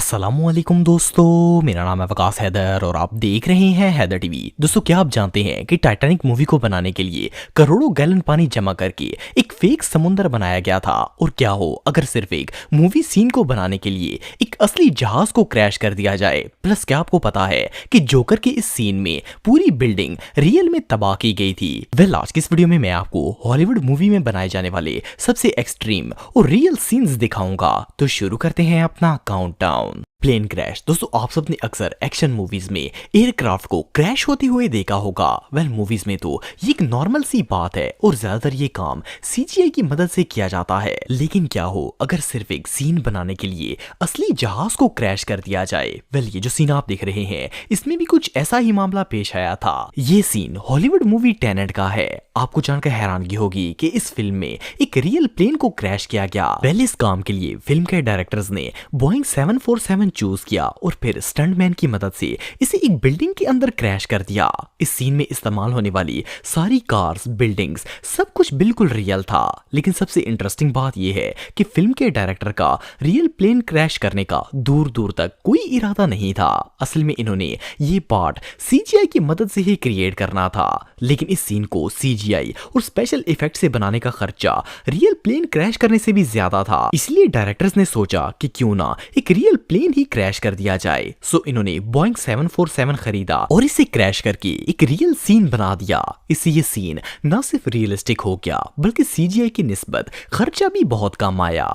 अस्सलामुअलैकुम दोस्तों, मेरा नाम है वकास हैदर और आप देख रहे हैं हैदर टीवी। दोस्तों, क्या आप जानते हैं कि टाइटैनिक मूवी को बनाने के लिए करोड़ों गैलन पानी जमा करके एक फेक समुंदर बनाया गया था। और क्या हो अगर सिर्फ एक मूवी सीन को बनाने के लिए एक असली जहाज को क्रैश कर दिया जाए। प्लस क्या आपको पता है कि जोकर के इस सीन में पूरी बिल्डिंग रियल में तबाह की गई थी। आज की इस वीडियो में मैं आपको हॉलीवुड मूवी में बनाए जाने वाले सबसे एक्सट्रीम और रियल सीन्स दिखाऊंगा। तो शुरू करते हैं अपना काउंटडाउन। Plane crash. दोस्तों, आप सबने अक्सर एक्शन मूवीज में एयरक्राफ्ट को क्रैश होते हुए देखा होगा। मूवीज में तो ये एक नॉर्मल सी बात है और ज्यादातर ये काम सीजीआई की मदद से किया जाता है। लेकिन क्या हो अगर सिर्फ एक सीन बनाने के लिए असली जहाज को क्रैश कर दिया जाए। ये जो सीन आप देख रहे हैं इसमें भी कुछ ऐसा ही मामला पेश आया था। ये सीन हॉलीवुड मूवी टेनेट का है। आपको जानकर हैरानगी होगी कि इस फिल्म में एक रियल प्लेन को क्रैश किया गया। इस काम के लिए फिल्म के डायरेक्टर्स ने बोइंग 747 चूज किया और फिर स्टंटमैन की मदद से इसे एक बिल्डिंग के अंदर क्रैश कर दिया। इस सीन में इस्तेमाल होने वाली सारी कार्स, बिल्डिंग्स, सब कुछ बिल्कुल रियल था। लेकिन सबसे इंटरेस्टिंग बात यह है कि फिल्म के डायरेक्टर का रियल प्लेन क्रैश करने का दूर दूर तक कोई इरादा नहीं था। असल में इन्होंने ये पार्ट सीजीआई की मदद से ही क्रिएट करना था। लेकिन इस सीन को सीजीआई और स्पेशल इफेक्ट से बनाने का खर्चा रियल प्लेन क्रैश करने से भी ज्यादा था। इसलिए डायरेक्टर्स ने सोचा कि क्यों ना एक रियल प्लेन ही क्रैश कर दिया जाए। इन्होंने बोइंग 747 खरीदा और इसे क्रैश करके एक रियल सीन बना दिया। इससे ये सीन न सिर्फ रियलिस्टिक हो गया बल्कि सीजीआई की निस्बत खर्चा भी बहुत कम आया।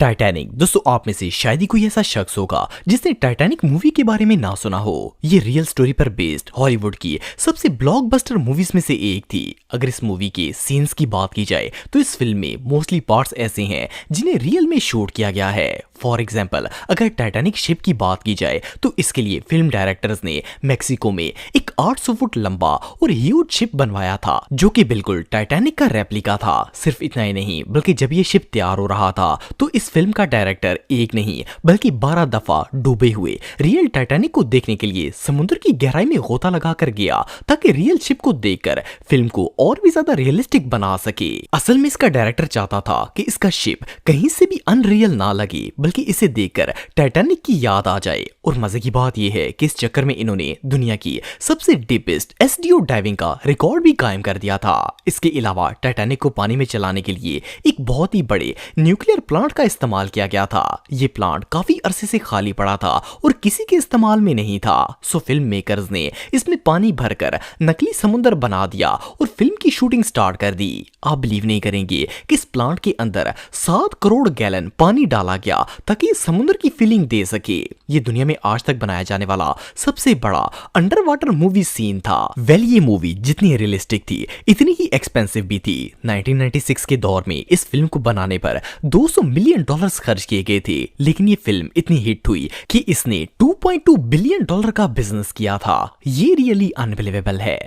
टाइटैनिक। दोस्तों, आप में से शायद ही कोई ऐसा शख्स होगा जिसने टाइटैनिक मूवी के बारे में ना सुना हो। ये रियल स्टोरी पर बेस्ड हॉलीवुड की सबसे ब्लॉकबस्टर मूवीज में से एक थी। अगर इस मूवी के सीन्स की बात की जाए तो इस फिल्म में मोस्टली पार्ट्स ऐसे हैं जिन्हें रियल में शूट किया गया है। फॉर एग्जाम्पल, अगर टाइटैनिक शिप की बात की जाए तो इसके लिए फिल्म डायरेक्टर्स ने मेक्सिको में एक 800 फुट लंबा और ह्यूज शिप बनवाया था जो कि बिल्कुल टाइटैनिक का रेप्लिका था। सिर्फ इतना ही नहीं बल्कि जब ये शिप तैयार हो रहा था तो इस फिल्म का डायरेक्टर एक नहीं बल्कि 12 दफा डूबे हुए रियल टाइटैनिक को देखने के लिए समुद्र की गहराई में गोता लगाकर गया ताकि रियल शिप को देखकर फिल्म को और भी ज्यादा रियलिस्टिक बना सके। असल में इसका डायरेक्टर चाहता था कि इसका शिप कहीं से भी अनरियल ना लगे बल्कि इसे देखकर टाइटैनिक की याद आ जाए। और मजे की बात यह है कि इस चक्कर में इन्होंने दुनिया की सबसे डीपेस्ट एसडीओ डाइविंग का रिकॉर्ड भी कायम कर दिया था। इसके अलावा टाइटैनिक को पानी में चलाने के लिए एक बहुत ही बड़े न्यूक्लियर प्लांट का इस्तेमाल किया गया था। ये प्लांट काफी अरसे से खाली पड़ा था और किसी के इस्तेमाल में नहीं था। फिल्म मेकर्स ने इसमें पानी भरकर नकली समुद्र बना दिया और फिल्म की शूटिंग स्टार्ट कर दी। आप बिलीव नहीं करेंगे कि इस प्लांट के अंदर 7 करोड़ गैलन पानी डाला गया ताकि समुद्र की फीलिंग दे सके। ये दुनिया में आज तक बनाया जाने वाला सबसे बड़ा अंडर वाटर मूवी सीन था। ये मूवी जितनी रियलिस्टिक थी इतनी ही एक्सपेंसिव भी थी। 1996 के दौर में इस फिल्म को बनाने पर $200 मिलियन खर्च किए गए थे। लेकिन ये फिल्म इतनी हिट हुई कि इसने $2.2 बिलियन का बिजनेस किया था। ये रियली अनबिलीवेबल है।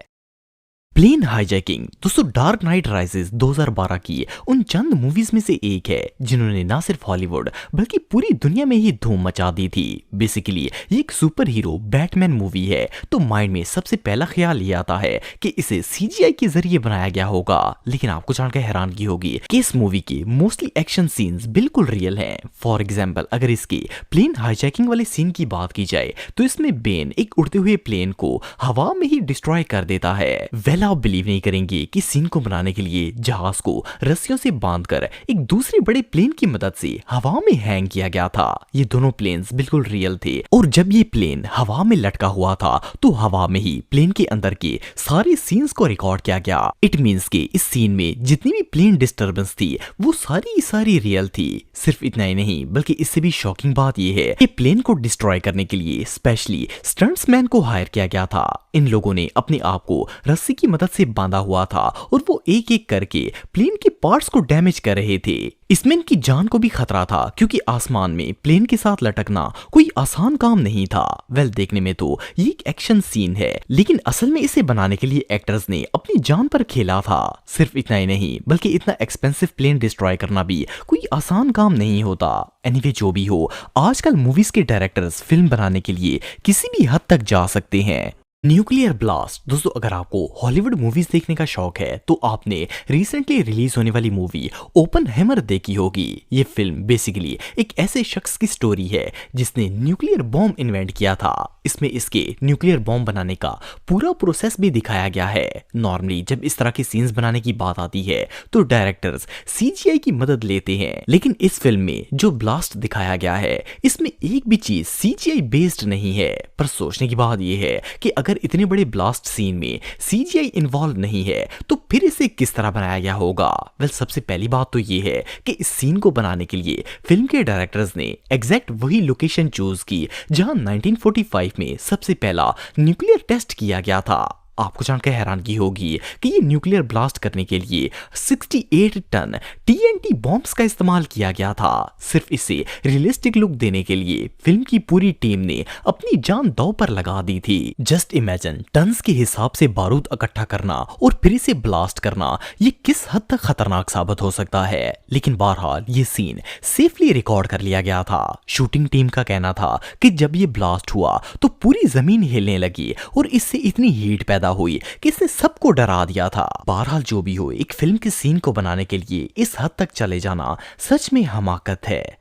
Plane hijacking. दोस्तों, डार्क नाइट राइजेस 2012 की उन चंद मूवीज में से एक है जिन्होंने ना सिर्फ हॉलीवुड बल्कि पूरी दुनिया में ही धूम मचा दी थी। बेसिकली ये एक सुपर हीरो बैटमैन मूवी है तो माइंड में सबसे पहला ख्याल ये आता है कि इसे सीजीआई के जरिए बनाया गया होगा। लेकिन आपको जानकर हैरानगी होगी कि इस मूवी के मोस्टली एक्शन सीन्स बिल्कुल रियल हैं। फॉर एग्जाम्पल, अगर इसके प्लेन हाईजैकिंग वाले सीन की बात की जाए तो इसमें बेन एक उड़ते हुए प्लेन को हवा में ही डिस्ट्रॉय कर देता है। आप बिलीव नहीं करेंगे कि सीन को बनाने के लिए जहाज को रस्सियों से बांधकर एक दूसरे बड़े प्लेन की मदद से हवा में हैंग किया गया था। ये दोनों प्लेन्स बिल्कुल रियल थे और जब ये प्लेन हवा में लटका हुआ था तो हवा में ही प्लेन के अंदर के सारे सीन्स को रिकॉर्ड किया गया। इट मींस कि इस सीन में जितनी भी प्लेन डिस्टर्बेंस थी वो सारी रियल थी। सिर्फ इतना ही नहीं बल्कि इससे भी शॉकिंग बात यह है कि प्लेन को डिस्ट्रॉय करने के लिए स्पेशली स्टंट्समैन को हायर किया गया था। इन लोगों ने अपने आप को रस्सी की मदद से बांधा हुआ था और वो एक एक करके प्लेन के पार्ट्स को डैमेज कर रहे थे। इसमें इनकी जान को भी खतरा था क्योंकि आसमान में प्लेन के साथ लटकना कोई आसान काम नहीं था। देखने में तो ये एक एक्शन सीन है लेकिन असल में इसे बनाने के लिए एक्टर्स ने अपनी जान पर खेला था। सिर्फ इतना ही नहीं बल्कि इतना एक्सपेंसिव प्लेन डिस्ट्रॉय करना भी कोई आसान काम नहीं होता। एनीवे, जो भी हो, आजकल मूवीज के डायरेक्टर्स फिल्म बनाने के लिए किसी भी हद तक जा सकते हैं। Nuclear blast. दोस्तों अगर आपको हॉलीवुड मूवीज देखने का शौक है तो आपने रिसेंटली रिलीज होने वाली मूवी ओपनहेमर देखी होगी। ये फिल्म बेसिकली एक ऐसे शख्स की स्टोरी है जिसने न्यूक्लियर बॉम्ब इन्वेंट किया था। इसमें इसके न्यूक्लियर बॉम्ब बनाने का पूरा प्रोसेस भी दिखाया गया है। नॉर्मली जब इस तरह के सीन्स बनाने की बात आती है तो डायरेक्टर्स सीजीआई की मदद लेते हैं, लेकिन इस फिल्म में जो ब्लास्ट दिखाया गया है इसमें एक भी चीज सीजीआई बेस्ड नहीं है। पर सोचने की बात यह है कि अगर इतने बड़े ब्लास्ट सीन में सीजीआई इन्वॉल्व नहीं है तो फिर इसे किस तरह बनाया गया होगा। वेल सबसे पहली बात तो ये है कि इस सीन को बनाने के लिए फिल्म के डायरेक्टर्स ने एग्जैक्ट वही लोकेशन चूज की जहां 1945 में सबसे पहला न्यूक्लियर टेस्ट किया गया था। आपको जानकर हैरानगी होगी कि ये न्यूक्लियर ब्लास्ट करने के लिए 68 टन टीएनटी बॉम्ब्स का इस्तेमाल किया गया था। सिर्फ इसे रियलिस्टिक लुक देने के लिए फिल्म की पूरी टीम ने अपनी जान दांव पर लगा दी थी। जस्ट इमेजिन टन्स के हिसाब से बारूद इकट्ठा करना और फिर इसे ब्लास्ट करना, ये किस हद तक खतरनाक साबित हो सकता है। लेकिन बहरहाल ये सीन सेफली रिकॉर्ड कर लिया गया था। शूटिंग टीम का कहना था कि जब ये ब्लास्ट हुआ तो पूरी जमीन हिलने लगी और इससे इतनी हीट पैदा हुई कि इसने सबको डरा दिया था। बहरहाल जो भी हो, एक फिल्म के सीन को बनाने के लिए इस हद तक चले जाना सच में हमाकत है।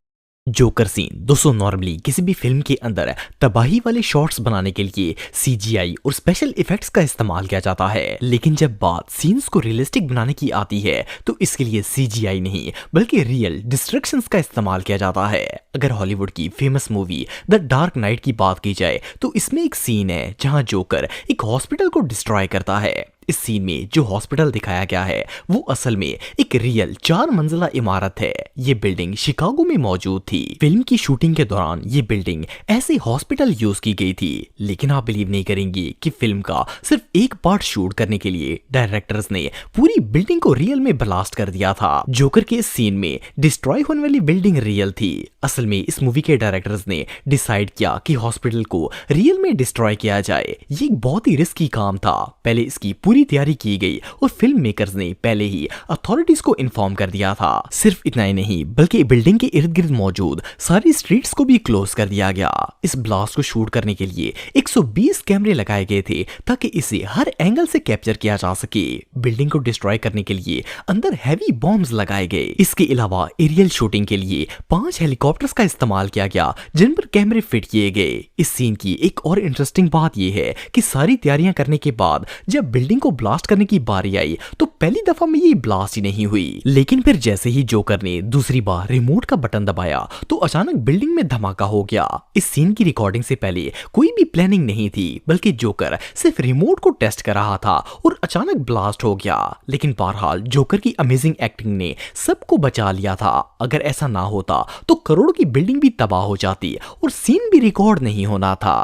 Joker scene. दोस्तों नॉर्मली किसी भी फिल्म के अंदर तबाही वाले शॉट्स बनाने के लिए सीजीआई और स्पेशल इफेक्ट्स का इस्तेमाल किया जाता है, लेकिन जब बात सीन्स को रियलिस्टिक बनाने की आती है तो इसके लिए सीजीआई नहीं बल्कि रियल डिस्ट्रक्शंस का इस्तेमाल किया जाता है। अगर हॉलीवुड की famous movie the dark night की बात की जाए तो इसमें एक सीन है जहां जोकर एक हॉस्पिटल को डिस्ट्रॉय करता है। इस सीन में जो हॉस्पिटल दिखाया गया है वो असल में एक रियल 4 मंजिला इमारत है। ये बिल्डिंग शिकागो में मौजूद थी। फिल्म की शूटिंग के दौरान ये बिल्डिंग ऐसे हॉस्पिटल यूज की गई थी, लेकिन आप बिलीव नहीं करेंगे कि फिल्म का सिर्फ एक पार्ट शूट करने के लिए डायरेक्टर्स ने पूरी बिल्डिंग को रियल में ब्लास्ट कर दिया था। जोकर के इस सीन में डिस्ट्रॉय होने वाली बिल्डिंग रियल थी। असल में इस मूवी के डायरेक्टर्स ने डिसाइड किया कि हॉस्पिटल को रियल में डिस्ट्रॉय किया जाए। ये एक बहुत ही रिस्की काम था। पहले इसकी पूरी तैयारी की गई और फिल्म मेकर्स ने पहले ही अथॉरिटीज को इन्फॉर्म कर दिया था। सिर्फ इतना ही नहीं बल्कि बिल्डिंग के इर्द गिर्द मौजूद सारी स्ट्रीट्स को भी क्लोज कर दिया गया। इस ब्लास्ट को शूट करने के लिए 120 कैमरे लगाए गए थे ताकि इसे हर एंगल से कैप्चर किया जा सके। बिल्डिंग को डिस्ट्रॉय करने के लिए अंदर हैवी बॉम्ब्स लगाए गए। इसके अलावा एरियल शूटिंग के लिए 5 हेलीकॉप्टर्स का इस्तेमाल किया गया जिन पर कैमरे फिट किए गए। इस सीन की एक और इंटरेस्टिंग बात यह है कि सारी तैयारियां करने के बाद जब बिल्डिंग को ब्लास्ट करने की बारी आई तो पहली दफा में ये ब्लास्ट ही नहीं हुई, लेकिन फिर जैसे ही जोकर ने दूसरी बार रिमोट का बटन दबाया तो अचानक बिल्डिंग में धमाका हो गया। इस सीन की रिकॉर्डिंग से पहले कोई भी प्लानिंग नहीं थी बल्कि जोकर सिर्फ रिमोट को टेस्ट कर रहा था और अचानक ब्लास्ट हो गया। लेकिन बहरहाल जोकर की अमेजिंग एक्टिंग ने सबको बचा लिया था। अगर ऐसा ना होता तो करोड़ों की बिल्डिंग भी तबाह हो जाती और सीन भी रिकॉर्ड नहीं होना था।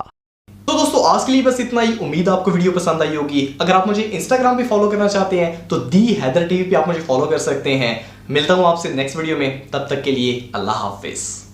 तो दोस्तों आज के लिए बस इतना ही। उम्मीद आपको वीडियो पसंद आई होगी। अगर आप मुझे इंस्टाग्राम पे फॉलो करना चाहते हैं तो दी हैदर टीवी पे आप मुझे फॉलो कर सकते हैं। मिलता हूं आपसे नेक्स्ट वीडियो में, तब तक के लिए अल्लाह हाफिज।